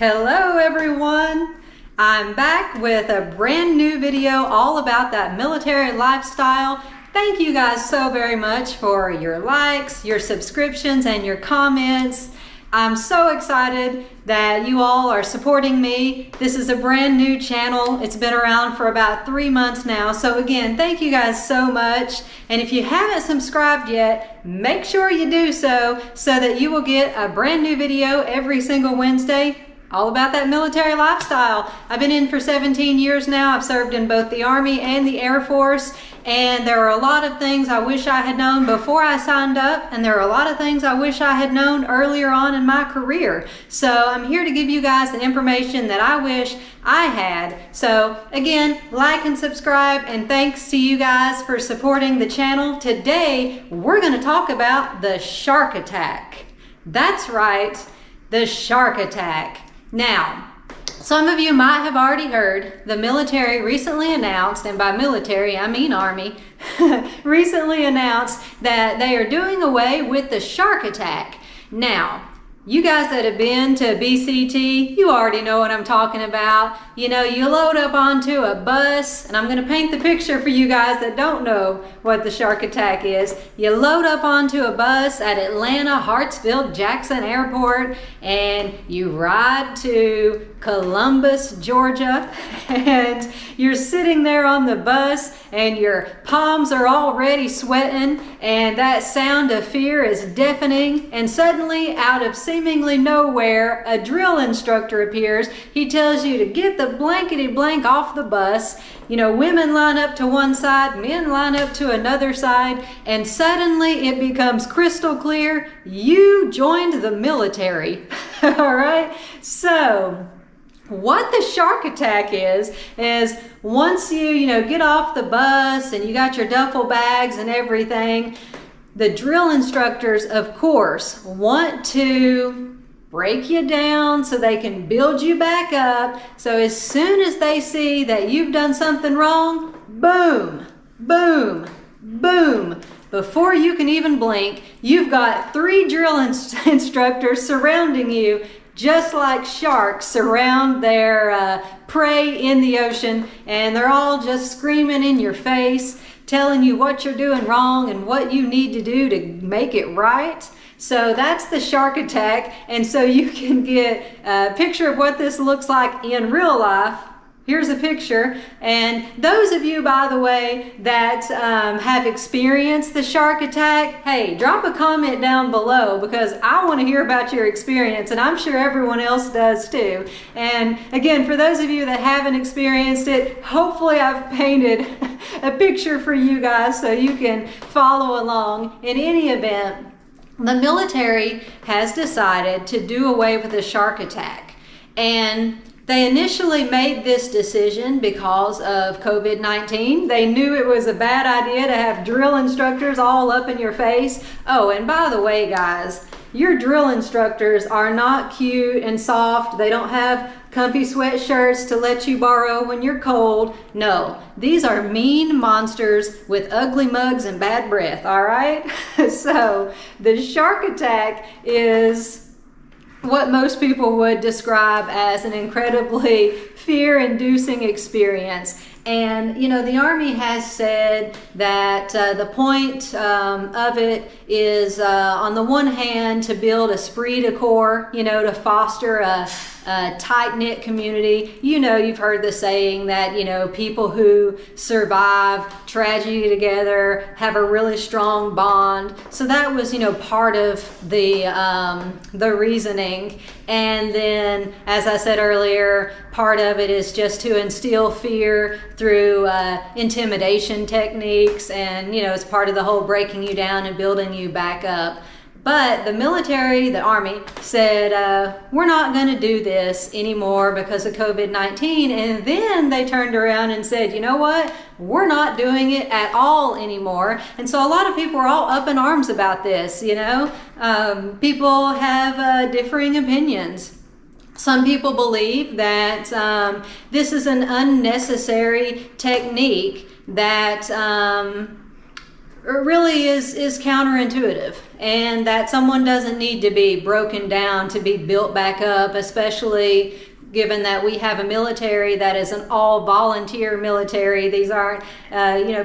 Hello everyone! I'm back with a brand new video all about that military lifestyle. Thank you guys so very much for your likes, your subscriptions, and your comments. I'm so excited that you all are supporting me. This is a brand new channel. It's been around for about 3 months now. So again, thank you guys so much. And if you haven't subscribed yet, make sure you do so that you will get a brand new video every single Wednesday all about that military lifestyle. I've been in for 17 years now. I've served in both the Army and the Air Force, and there are a lot of things I wish I had known before I signed up, and there are a lot of things I wish I had known earlier on in my career. So I'm here to give you guys the information that I wish I had. So again, like and subscribe, and thanks to you guys for supporting the channel. Today, we're gonna talk about the shark attack. That's right, the shark attack. Now, some of you might have already heard the military recently announced, and by military I mean Army, recently announced that they are doing away with the shark attack. Now, you guys that have been to BCT, you already know what I'm talking about. You know, you load up onto a bus, and I'm gonna paint the picture for you guys that don't know what the shark attack is. You load up onto a bus at Atlanta Hartsfield Jackson Airport, and you ride to Columbus, Georgia, and you're sitting there on the bus, and your palms are already sweating, and that sound of fear is deafening, and suddenly, out of seemingly nowhere, a drill instructor appears. He tells you to get the blankety blank off the bus. You know, women line up to one side, men line up to another side, and suddenly it becomes crystal clear, you joined the military. All right? So, what the shark attack is once you get off the bus and you got your duffel bags and everything, the drill instructors, of course, want to break you down so they can build you back up. So as soon as they see that you've done something wrong, boom, boom, boom. Before you can even blink, you've got 3 drill instructors surrounding you, just like sharks surround their prey in the ocean, and they're all just screaming in your face, telling you what you're doing wrong and what you need to do to make it right. So that's the shark attack, and so you can get a picture of what this looks like in real life. Here's a picture, and those of you, by the way, that have experienced the shark attack, hey, drop a comment down below, because I want to hear about your experience, and I'm sure everyone else does too. And again, for those of you that haven't experienced it, hopefully I've painted a picture for you guys so you can follow along. In any event, the military has decided to do away with the shark attack, and they initially made this decision because of COVID-19. They knew it was a bad idea to have drill instructors all up in your face. Oh, and by the way, guys, your drill instructors are not cute and soft. They don't have comfy sweatshirts to let you borrow when you're cold. No, these are mean monsters with ugly mugs and bad breath, all right? So the shark attack is what most people would describe as an incredibly fear-inducing experience. And the Army has said that the point of it is on the one hand to build esprit de corps, to foster a tight-knit community. You've heard the saying that people who survive tragedy together have a really strong bond. So that was part of the reasoning. And then, as I said earlier, part of it is just to instill fear through intimidation techniques, and it's part of the whole breaking you down and building you back up. But the military, the Army, said, we're not going to do this anymore because of COVID-19. And then they turned around and said, you know what? We're not doing it at all anymore. And so a lot of people are all up in arms about this, People have differing opinions. Some people believe that this is an unnecessary technique that really is counterintuitive, and that someone doesn't need to be broken down to be built back up, especially given that we have a military that is an all volunteer military. These aren't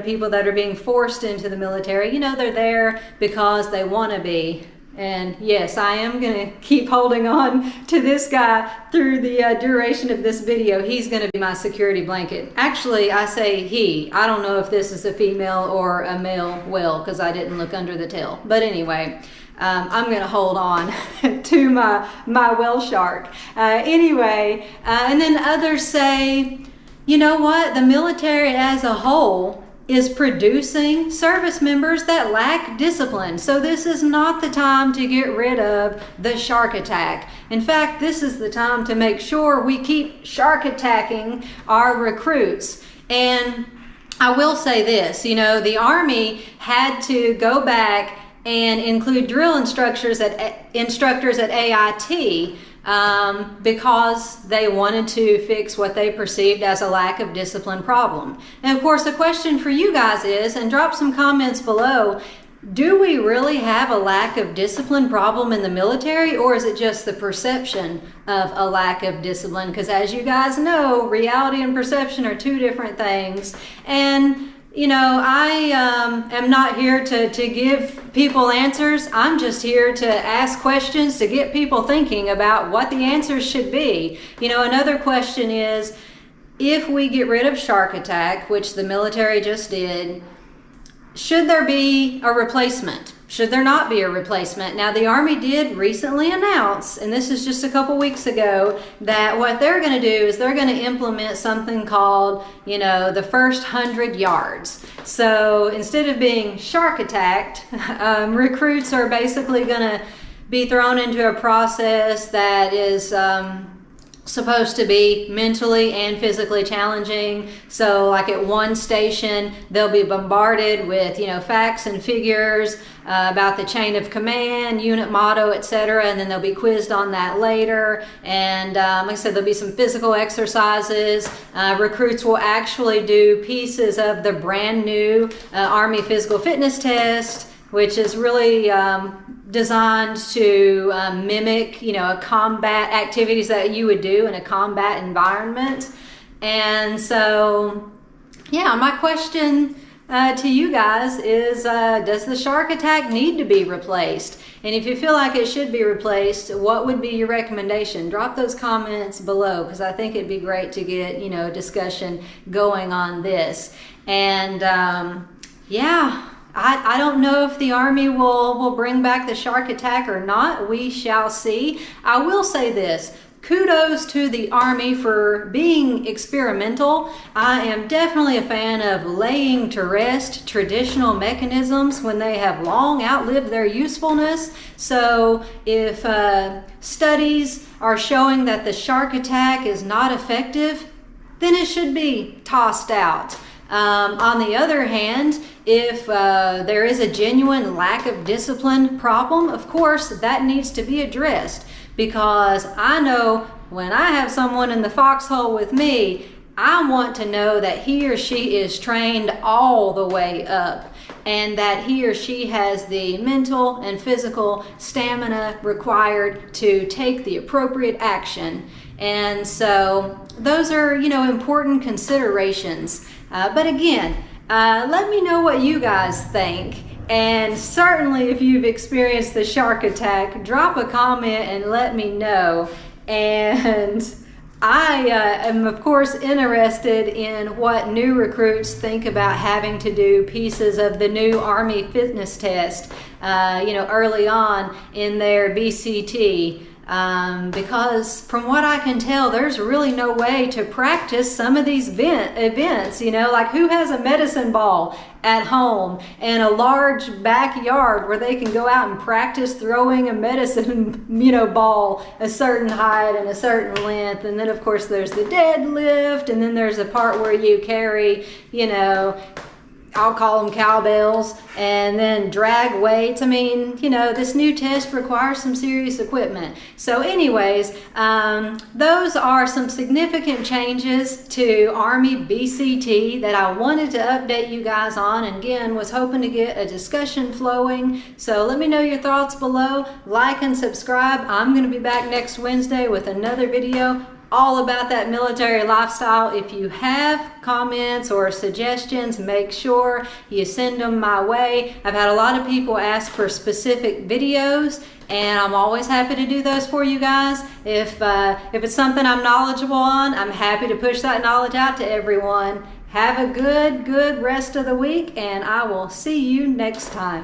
people that are being forced into the military. They're there because they want to be. And yes, I am going to keep holding on to this guy through the duration of this video. He's going to be my security blanket. Actually, I say he. I don't know if this is a female or a male whale because I didn't look under the tail. But anyway, I'm going to hold on to my whale shark. Anyway, and then others say, you know what? The military as a whole is producing service members that lack discipline. So this is not the time to get rid of the shark attack. In fact, this is the time to make sure we keep shark attacking our recruits. And I will say this, the Army had to go back and include drill instructors at AIT because they wanted to fix what they perceived as a lack of discipline problem. And of course, the question for you guys is, and drop some comments below, do we really have a lack of discipline problem in the military, or is it just the perception of a lack of discipline? Because as you guys know, reality and perception are two different things. And I am not here to give people answers. I'm just here to ask questions to get people thinking about what the answers should be. Another question is, if we get rid of shark attack, which the military just did, should there be a replacement? Should there not be a replacement? Now, the Army did recently announce, and this is just a couple weeks ago, that what they're going to do is they're going to implement something called, the first 100 yards. So instead of being shark attacked, recruits are basically going to be thrown into a process that is supposed to be mentally and physically challenging. So like at one station, they'll be bombarded with, facts and figures about the chain of command, unit motto, etc. And then they'll be quizzed on that later. And like I said, there'll be some physical exercises. Recruits will actually do pieces of the brand new Army physical fitness test, which is really designed to mimic, combat activities that you would do in a combat environment. And so, yeah, my question to you guys is, does the shark attack need to be replaced? And if you feel like it should be replaced, what would be your recommendation? Drop those comments below, because I think it'd be great to get, a discussion going on this. And yeah, I don't know if the Army will bring back the shark attack or not. We shall see. I will say this. Kudos to the Army for being experimental. I am definitely a fan of laying to rest traditional mechanisms when they have long outlived their usefulness. So if studies are showing that the shark attack is not effective, then it should be tossed out. On the other hand, if there is a genuine lack of discipline problem, of course, that needs to be addressed, because I know when I have someone in the foxhole with me, I want to know that he or she is trained all the way up, and that he or she has the mental and physical stamina required to take the appropriate action. And so those are, important considerations. But again, let me know what you guys think. And certainly if you've experienced the shark attack, drop a comment and let me know. And I am, of course, interested in what new recruits think about having to do pieces of the new Army fitness test, early on in their BCT. Because from what I can tell, there's really no way to practice some of these events, like who has a medicine ball at home and a large backyard where they can go out and practice throwing a medicine, ball a certain height and a certain length. And then of course there's the deadlift, and then there's a part where you carry, I'll call them cowbells, and then drag weights. I mean, you know, this new test requires some serious equipment. So anyways, those are some significant changes to Army BCT that I wanted to update you guys on, and again, was hoping to get a discussion flowing. So let me know your thoughts below. Like and subscribe. I'm going to be back next Wednesday with another video all about that military lifestyle. If you have comments or suggestions, make sure you send them my way. I've had a lot of people ask for specific videos, and I'm always happy to do those for you guys. If it's something I'm knowledgeable on, I'm happy to push that knowledge out to everyone. Have a good rest of the week, and I will see you next time.